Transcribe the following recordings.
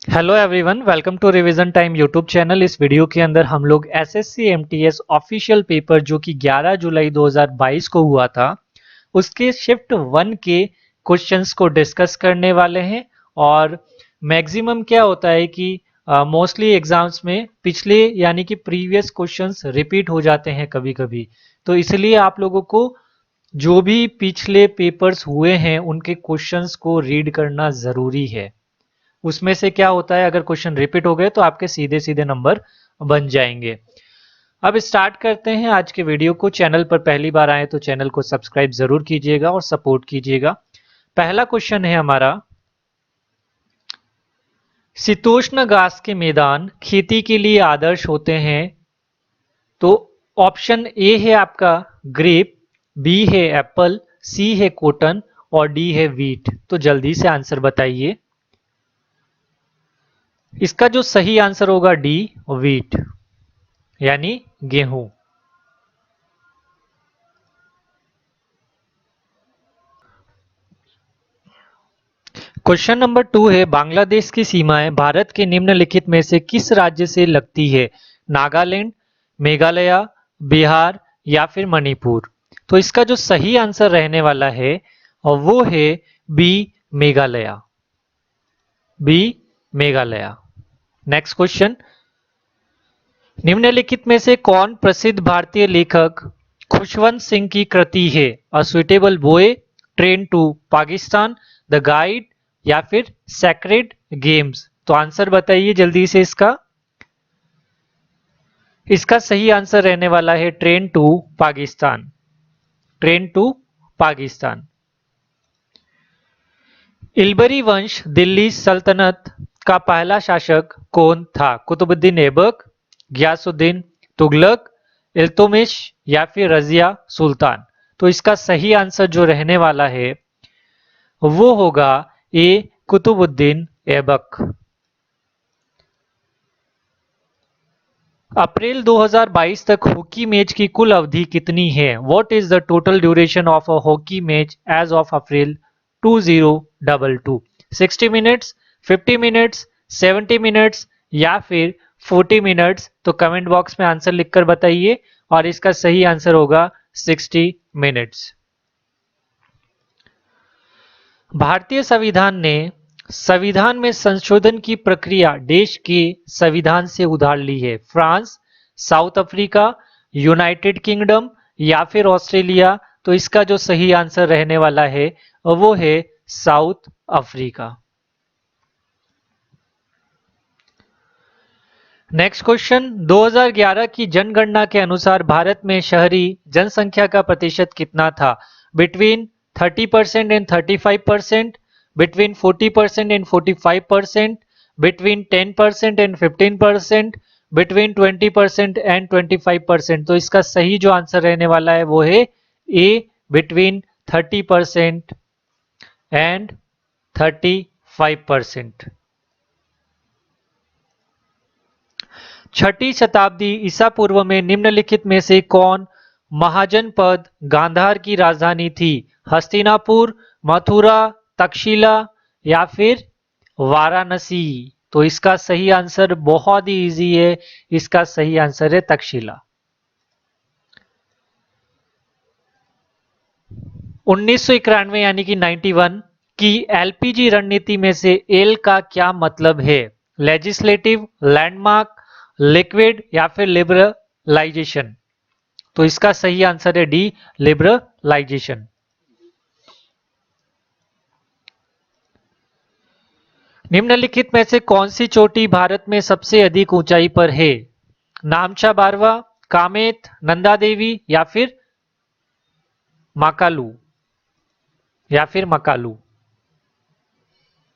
Hello everyone, welcome to revision time YouTube channel. इस video के अंदर हम लोग एसएससी एमटीएस ऑफिशियल पेपर जो कि 11 जुलाई 2022 को हुआ था उसके शिफ्ट 1 के क्वेश्चंस को डिस्कस करने वाले हैं। और मैक्सिमम क्या होता है कि मोस्टली एग्जाम्स में पिछले यानी कि प्रीवियस क्वेश्चंस रिपीट हो जाते हैं कभी कभी। तो इसलिए आप लोगों को जो भी पिछले पेपर्स हुए हैं उनके क्वेश्चंस को रीड करना ज़रूरी है। उसमें से क्या होता है, अगर क्वेश्चन रिपीट हो गए तो आपके सीधे सीधे नंबर बन जाएंगे। अब स्टार्ट करते हैं आज के वीडियो को। चैनल पर पहली बार आए तो चैनल को सब्सक्राइब जरूर कीजिएगा और सपोर्ट कीजिएगा। पहला क्वेश्चन है हमारा, शीतोष्ण घास के मैदान खेती के लिए आदर्श होते हैं। तो ऑप्शन ए है आपका ग्रेप, बी है एप्पल, सी है कॉटन और डी है वीट। तो जल्दी से आंसर बताइए। इसका जो सही आंसर होगा डी, वीट यानी गेहूं। क्वेश्चन नंबर 2 है, बांग्लादेश की सीमाएं भारत के निम्नलिखित में से किस राज्य से लगती है? नागालैंड, मेघालय, बिहार या फिर मणिपुर। तो इसका जो सही आंसर रहने वाला है और वो है B, Meghalaya. B, Meghalaya. Next question, निम्नलिखित में से कौन प्रसिद्ध भारतीय लेखक खुशवंत सिंह की कृति है? A Suitable Boy, Train to Pakistan, The Guide या फिर सैक्रेड गेम्स। तो आंसर बताइए जल्दी से इसका। इसका सही आंसर रहने वाला है train to Pakistan. Train to Pakistan. Ilbari वंश दिल्ली सल्तनत का पहला शासक कौन था? कुतुबुद्दीन ऐबक, गयासुद्दीन तुगलक, इल्तुमिश या फिर रजिया सुल्तान। तो इसका सही आंसर जो रहने वाला है वो होगा ए, कुतुबुद्दीन ऐबक। अप्रैल 2022 तक हॉकी मैच की कुल अवधि कितनी है? What is the total duration of a hockey match as of April 2022? 60 minutes, 50 minutes, 70 minutes या फिर 40 मिनट्स। तो कमेंट बॉक्स में आंसर लिखकर बताइए और इसका सही आंसर होगा 60 मिनट्स। भारतीय संविधान ने संविधान में संशोधन की प्रक्रिया देश के संविधान से उधार ली है? France, south Africa, United kingdom या फिर ऑस्ट्रेलिया। तो इसका जो सही आंसर रहने वाला है वो है साउथ अफ्रीका। नेक्स्ट क्वेश्चन, 2011 की जनगणना के अनुसार भारत में शहरी जनसंख्या का प्रतिशत कितना था? Between 30% and 35%, between 40% and 45%, between 10% and 15%, between 20% and 25%। तो इसका सही जो आंसर रहने वाला है वो है ए, बिटवीन 30% एंड 35%। छठी शताब्दी ईसा पूर्व में निम्नलिखित में से कौन महाजनपद गांधार की राजधानी थी? हस्तिनापुर, मथुरा, तक्षशिला या फिर वाराणसी। तो इसका सही आंसर बहुत ही इजी है। इसका सही आंसर है तक्षशिला। 1991 यानी कि 91 की एलपीजी रणनीति में से एल का क्या मतलब है? लेजिस्लेटिव, लैंडमार्क, लिक्विड या फिर लिबरलाइजेशन। तो इसका सही आंसर है डी, लिबरलाइजेशन। निम्नलिखित में से कौन सी चोटी भारत में सबसे अधिक ऊंचाई पर है? नामचा बारवा, कामेत, नंदा देवी या फिर माकालू या फिर मकालू।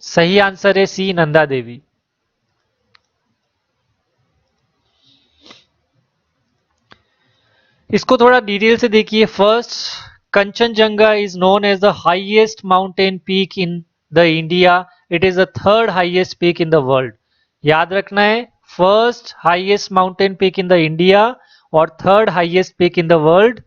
सही आंसर है सी, नंदा देवी। इसको थोड़ा डिटेल से देखिए। First, Kanchenjunga is known as the highest mountain peak in the India. It is the third highest peak in the world. याद रखना है, first highest mountain peak in the India और third highest peak in the world.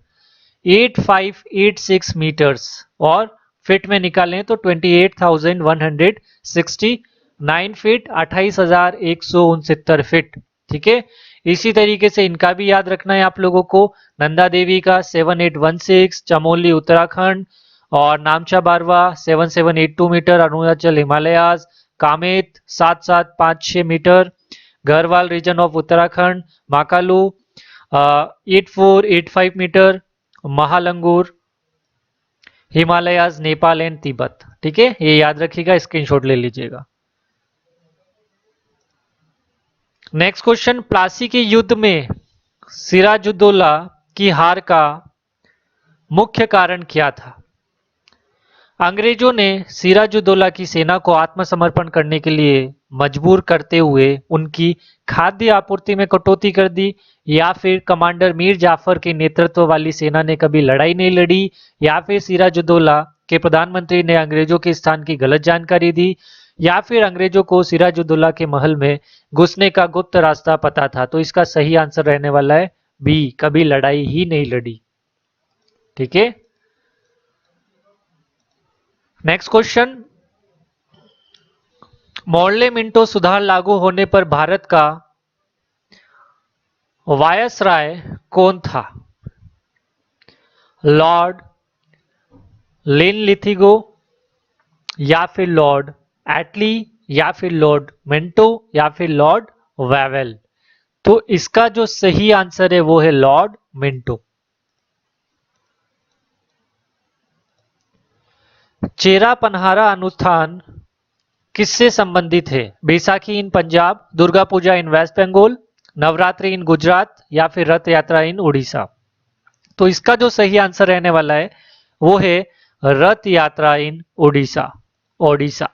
8586 metres और feet में निकालें तो 28,169 9 feet 28,169 feet. ठीक है, इसी तरीके से इनका भी याद रखना है आप लोगों को। नंदा देवी का 7816 चमोली उत्तराखंड, और Namcha Barwa 7782 metre Arunachal Himalayas, Kamet 7756 metre Garhwal region of Uttarakhand, Makalu 8485 metre, Mahalangur Himalayas Nepal and Tibet. ठीक है, ये याद रखिएगा, स्क्रीनशॉट ले लीजिएगा। नेक्स्ट क्वेश्चन, प्लासी के युद्ध में सिराजुद्दौला की हार का मुख्य कारण क्या था? अंग्रेजों ने सिराजुद्दौला की सेना को आत्मसमर्पण करने के लिए मजबूर करते हुए उनकी खाद्य आपूर्ति में कटौती कर दी, या फिर कमांडर मीर जाफर के नेतृत्व वाली सेना ने कभी लड़ाई नहीं लड़ी, या फिर सिराजुद्दौला के प्रधानमंत्री ने अंग्रेजों के स्थान की गलत जानकारी दी, या फिर अंग्रेजों को सिराजुद्दौला के महल में घुसने का गुप्त रास्ता पता था। तो इसका सही आंसर रहने वाला है बी, कभी लड़ाई ही नहीं लड़ी। ठीक है, नेक्स्ट क्वेश्चन, मॉर्ले मिंटो सुधार लागू होने पर भारत का वायसराय कौन था? लॉर्ड लिनलिथिगो, या फिर लॉर्ड एटली, या फिर लॉर्ड मिंटो, या फिर लॉर्ड वेवेल। तो इसका जो सही आंसर है वो है लॉर्ड मिंटो। चेरा पनहारा अनुष्ठान किससे संबंधित है? बैसाखी इन पंजाब, दुर्गा पूजा इन वेस्ट बंगाल, नवरात्रि इन गुजरात, या फिर रथ यात्रा इन उड़ीसा। तो इसका जो सही आंसर रहने वाला है वो है रथ यात्रा इन उड़ीसा, ओडिशा।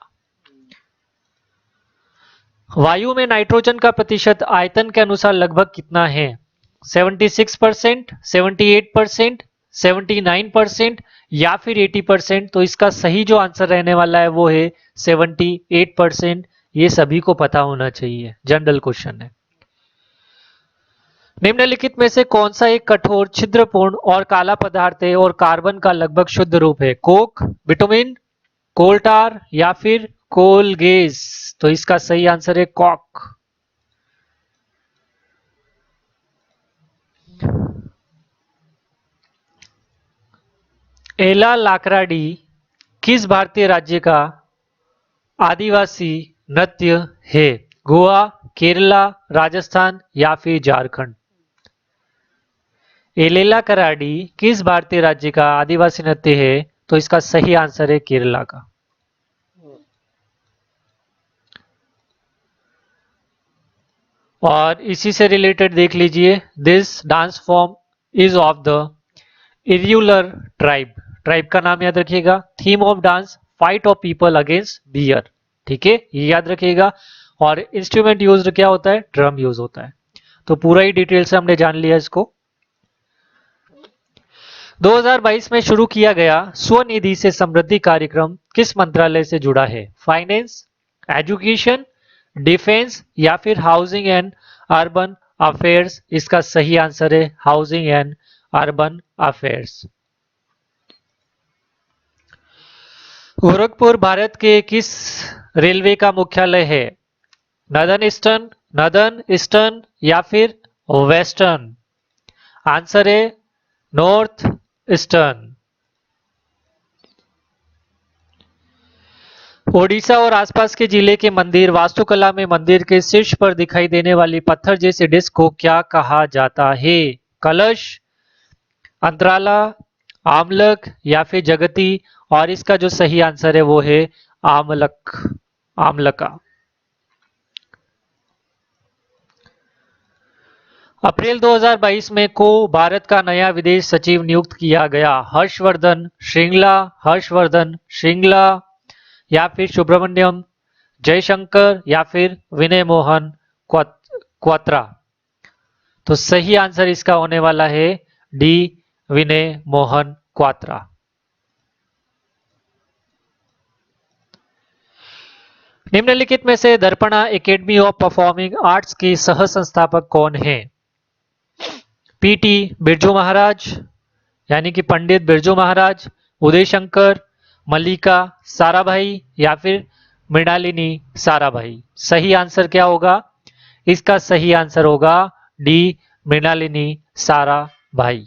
वायु में नाइट्रोजन का प्रतिशत आयतन के अनुसार लगभग कितना है? 76%, 78%, 79% या फिर 80%। तो इसका सही जो आंसर रहने वाला है वो है 78%। ये सभी को पता होना चाहिए, जनरल क्वेश्चन है। निम्नलिखित में से कौन सा एक कठोर, छिद्रपूर्ण और काला पदार्थ है और कार्बन का लगभग शुद्ध रूप है? कोक, बिटुमिन, कोल टार, या फिर कोल गैस। तो इसका सही आंसर है कॉक। एला लाकराडी किस भारतीय राज्य का आदिवासी नृत्य है? गोवा, केरला, राजस्थान, या फिर झारखंड। एलेला कराडी किस भारतीय राज्य का आदिवासी नृत्य है? तो इसका सही आंसर है केरला का। और इसी से रिलेटेड देख लीजिए, this dance form is of the Irular tribe. Tribe का नाम याद रखिएगा। Theme of dance, fight of people against bear. ठीक है, ये याद रखिएगा। और इंस्ट्रूमेंट यूज क्या होता है? ड्रम यूज होता है। तो पूरा ही डिटेल से हमने जान लिया इसको। 2022 में शुरू किया गया स्वनिधि से समृद्धि कार्यक्रम किस मंत्रालय से जुड़ा है? फाइनेंस, एजुकेशन, डिफेंस, या फिर हाउसिंग एंड अर्बन अफेयर्स। इसका सही आंसर है housing and urban affairs. Gorakhpur Bharat के किस रेलवे का मुख्यालय है? नॉर्दर्न ईस्टर्न, या फिर वेस्टर्न। आंसर है नॉर्थ ईस्टर्न। ओडिशा और आसपास के जिले के मंदिर वास्तुकला में मंदिर के शीर्ष पर दिखाई देने वाली पत्थर जैसे डिस्क को क्या कहा जाता है? कलश, अंतराला, आमलक, या फिर जगती। और इसका जो सही आंसर है वो है आमलक, आमलका। अप्रैल 2022 में को भारत का नया विदेश सचिव नियुक्त किया गया? हर्षवर्धन श्रृंगला, या फिर सुब्रमण्यम जयशंकर, या फिर विनय मोहन क्वात्रा। तो सही आंसर इसका होने वाला है डी, विनय मोहन क्वात्रा। निम्नलिखित में से Darpana academy of performing arts के सह संस्थापक कौन है? पीटी बिरजू महाराज, यानी कि पंडित बिरजू महाराज, उदय शंकर, मल्लिका साराभाई, या फिर मृणालिनी साराभाई। सही आंसर क्या होगा? इसका सही आंसर होगा डी, मृणालिनी साराभाई।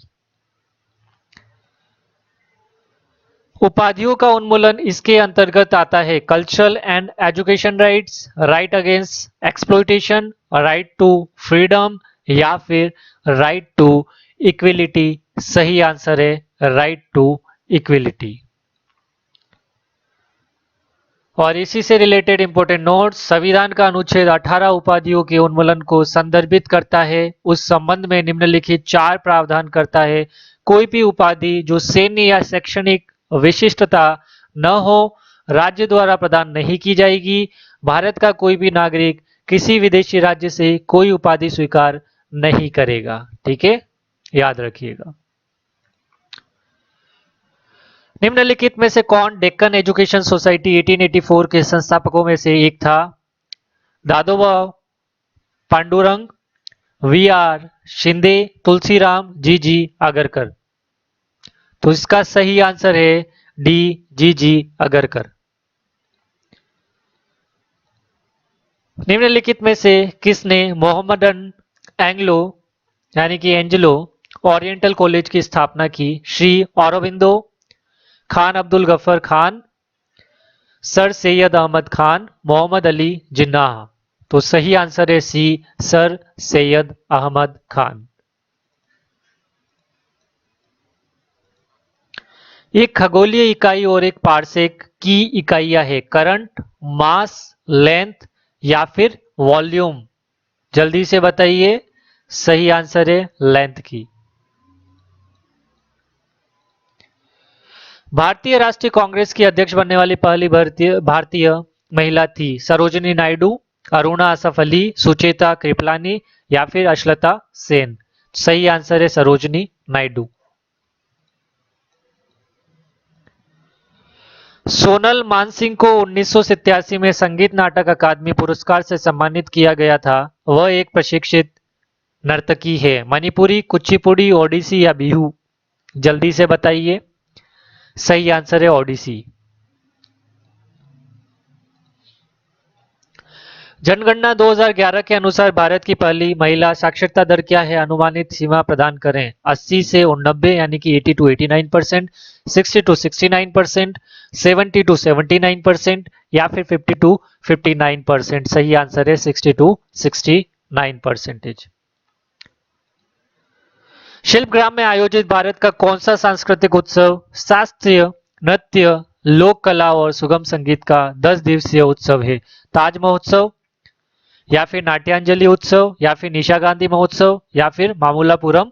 उपाधियों का उन्मूलन इसके अंतर्गत आता है cultural and education rights, right against exploitation, right to freedom या फिर राइट टू इक्विलिटी। सही आंसर है राइट टू इक्विलिटी। और इसी से रिलेटेड इंपॉर्टेंट नोट्स, संविधान का अनुच्छेद 18 उपाधियों के उन्मूलन को संदर्भित करता है। उस संबंध में निम्नलिखित 4 प्रावधान करता है। कोई भी उपाधि जो सैन्य या शैक्षणिक विशिष्टता न हो राज्य द्वारा प्रदान नहीं की जाएगी। भारत का कोई भी नागरिक किसी विदेशी राज्य से कोई उपाधि स्वीकार नहीं करेगा। ठीक है, याद रखिएगा। निम्नलिखित में से कौन डेक्कन एजुकेशन सोसाइटी 1884 के संस्थापकों में से एक था? दादोबा पांडुरंग, वी आर शिंदे, तुलसीराम, जी जी आगरकर। तो इसका सही आंसर है डी, जी जी आगरकर। निम्नलिखित में से किसने मोहम्मदन एंग्लो यानी कि एंजेलो ओरिएंटल कॉलेज की स्थापना की? श्री औरोबिंदो, खान अब्दुल गफर खान, सर सैयद अहमद खान, मोहम्मद अली जिन्नाह। तो सही आंसर है सी, सर सैयद अहमद खान। एक खगोलीय इकाई और एक पार्सेक की इकाइयां है करंट, मास, लेंथ या फिर वॉल्यूम। जल्दी से बताइए। सही आंसर है लेंथ की। भारतीय राष्ट्रीय कांग्रेस की अध्यक्ष बनने वाली पहली भारतीय महिला थी? सरोजिनी नायडू, अरुणा असफ अली, सुचेता कृपलानी या फिर अश्लता सेन। सही आंसर है सरोजिनी नायडू। सोनल मानसिंह को 1987 में संगीत नाटक अकादमी पुरस्कार से सम्मानित किया गया था। वह एक प्रशिक्षित नर्तकी है। मणिपुरी, कुचिपुड़ी, ओडिसी या बिहू। जल्दी से बताइए। सही आंसर है ओडिसी। जनगणना 2011 के अनुसार भारत की पहली महिला साक्षरता दर क्या है? अनुमानित सीमा प्रदान करें। 80 से 89 यानी कि 80 टू 89%, 60 टू 69%, 70 टू 79% या फिर 50 टू 59%। सही आंसर है 60 टू 69%। शिल्पग्राम में आयोजित भारत का कौन सा सांस्कृतिक उत्सव शास्त्रीय नृत्य, लोक कला और सुगम संगीत का 10 दिवसीय उत्सव है? ताज महोत्सव या फिर नाट्यांजलि उत्सव या फिर निशा गांधी महोत्सव या फिर मामूलापुरम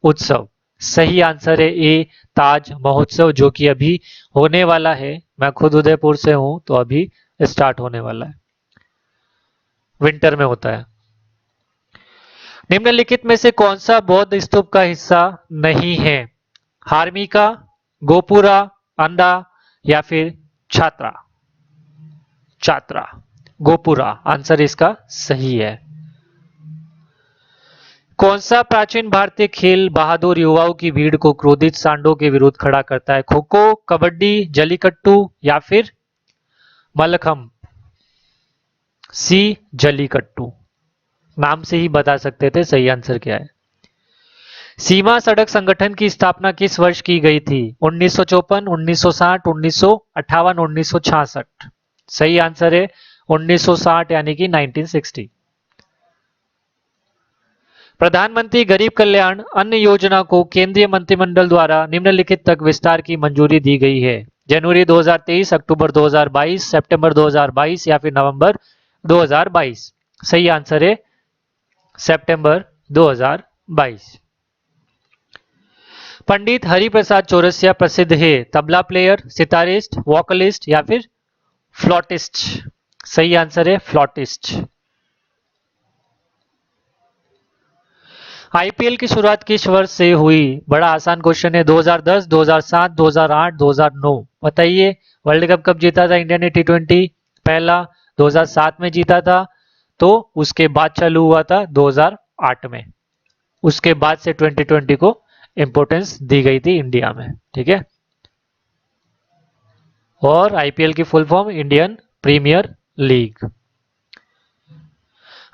उत्सव। सही आंसर है ए, ताज महोत्सव, जो कि अभी होने वाला है। मैं खुद उदयपुर से हूं तो अभी स्टार्ट होने वाला है, विंटर में होता है। निम्नलिखित में से कौन सा बौद्ध स्तूप का हिस्सा नहीं है? हार्मिका, गोपुरा, अंदा या फिर छात्रा? छात्रा, गोपुरा आंसर इसका सही है। कौन सा प्राचीन भारतीय खेल बहादुर युवाओं की भीड़ को क्रोधित सांडों के विरुद्ध खड़ा करता है? खो खो, कबड्डी, जलीकट्टू या फिर मल्लखंब? सी, जलीकट्टू। नाम से ही बता सकते थे सही आंसर क्या है। सीमा सड़क संगठन की स्थापना किस वर्ष की गई थी? 1954, 1960, 1958, 1966। सही आंसर है 1960 यानी कि 1960। प्रधानमंत्री गरीब कल्याण अन्न योजना को केंद्रीय मंत्रिमंडल द्वारा निम्नलिखित तक विस्तार की मंजूरी दी गई है? जनवरी 2023, अक्टूबर 2022, सितंबर 2022 या फिर नवंबर 2022? सही आंसर है सितंबर 2022। पंडित हरिप्रसाद चौरसिया प्रसिद्ध है? तबला प्लेयर, सितारिस्ट, वोकलिस्ट या फिर फ्लॉटिस्ट? सही आंसर है फ्लॉटिस्ट। आईपीएल की शुरुआत किस वर्ष से हुई? बड़ा आसान क्वेश्चन है। 2010, 2007, 2008, 2009? बताइए। वर्ल्ड कप कब जीता था इंडिया ने टी20? पहला 2007 में जीता था, तो उसके बाद चालू हुआ था 2008 में। उसके बाद से 2020 को इंपॉर्टेंस दी गई थी इंडिया में। ठीक है। और आईपीएल की full form Indian Premier League.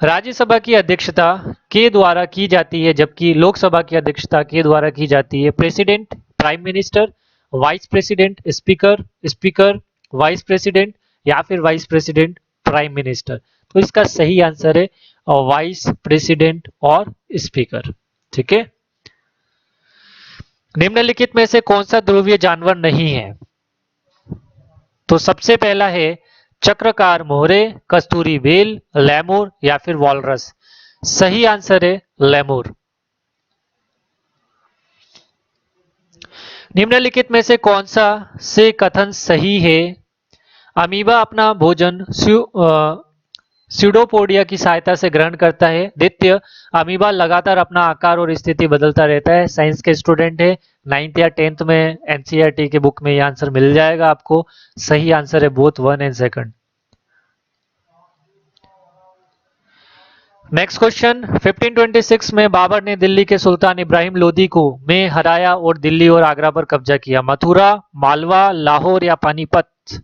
Rajya Sabha की अध्यक्षता के द्वारा की जाती है, जबकि लोकसभा की अध्यक्षता के द्वारा की जाती है। President, prime minister, vice president, speaker, speaker, vice president या फिर वाइस प्रेसिडेंट, प्राइम मिनिस्टर। तो इसका सही आंसर है वाइस प्रेसिडेंट और स्पीकर। ठीक है। निम्नलिखित में से कौन सा ध्रुवीय जानवर नहीं है? तो सबसे पहला है चक्रकार मोहरे, कस्तूरी व्हेल, लेमुर या फिर वॉलरस। सही आंसर है लेमुर। निम्नलिखित में से कौन सा से कथन सही है? अमीबा अपना भोजन स्यूडोपोडिया की सहायता से ग्रहण करता है। द्वितीय, अमीबा लगातार अपना आकार और स्थिति बदलता रहता है। साइंस के स्टूडेंट है, 9th या 10th में एनसीईआरटी के बुक में यह आंसर मिल जाएगा आपको। सही आंसर है बोथ 1 एंड 2। नेक्स्ट क्वेश्चन, 1526 में बाबर ने दिल्ली के सुल्तान इब्राहिम लोदी को में हराया और दिल्ली और आगरा पर कब्जा किया। मथुरा, मालवा, लाहौर या पानीपत।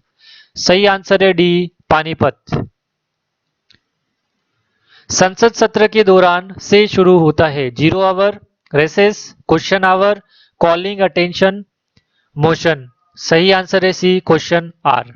सही आंसर है डी, पानीपत। संसद सत्र के दौरान से शुरू होता है 0 hour, recess, question hour, calling attention, motion. सही आंसर है सी, क्वेश्चन आर।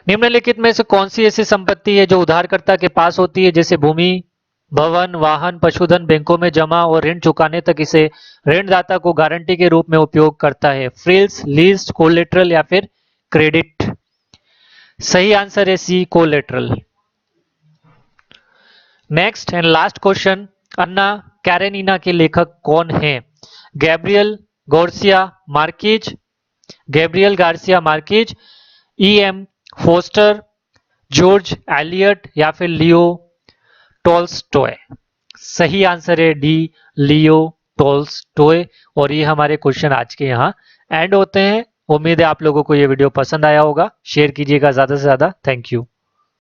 निम्नलिखित में से कौन सी ऐसी संपत्ति है जो उधारकर्ता के पास होती है, जैसे भूमि, भवन, वाहन, पशुधन बैंकों में जमा और ऋण चुकाने तक इसे ऋणदाता को गारंटी के रूप में उपयोग करता है। फ्रिल्स, लीज, कोलेटरल या फिर क्रेडिट। सही आंसर है C, collateral. Next and last question, Anna Karenina के लेखक कौन हैं? Gabriel Garcia Marquez, Gabriel Garcia Marquez, E M. Forster, George Eliot या फिर लियो टॉल्स्टॉय। सही आंसर है डी, लियो टॉल्स्टॉय। और ये हमारे क्वेश्चन आज के यहाँ एंड होते हैं। उम्मीद है आप लोगों को ये वीडियो पसंद आया होगा। शेयर कीजिएगा ज्यादा से ज्यादा। Thank you.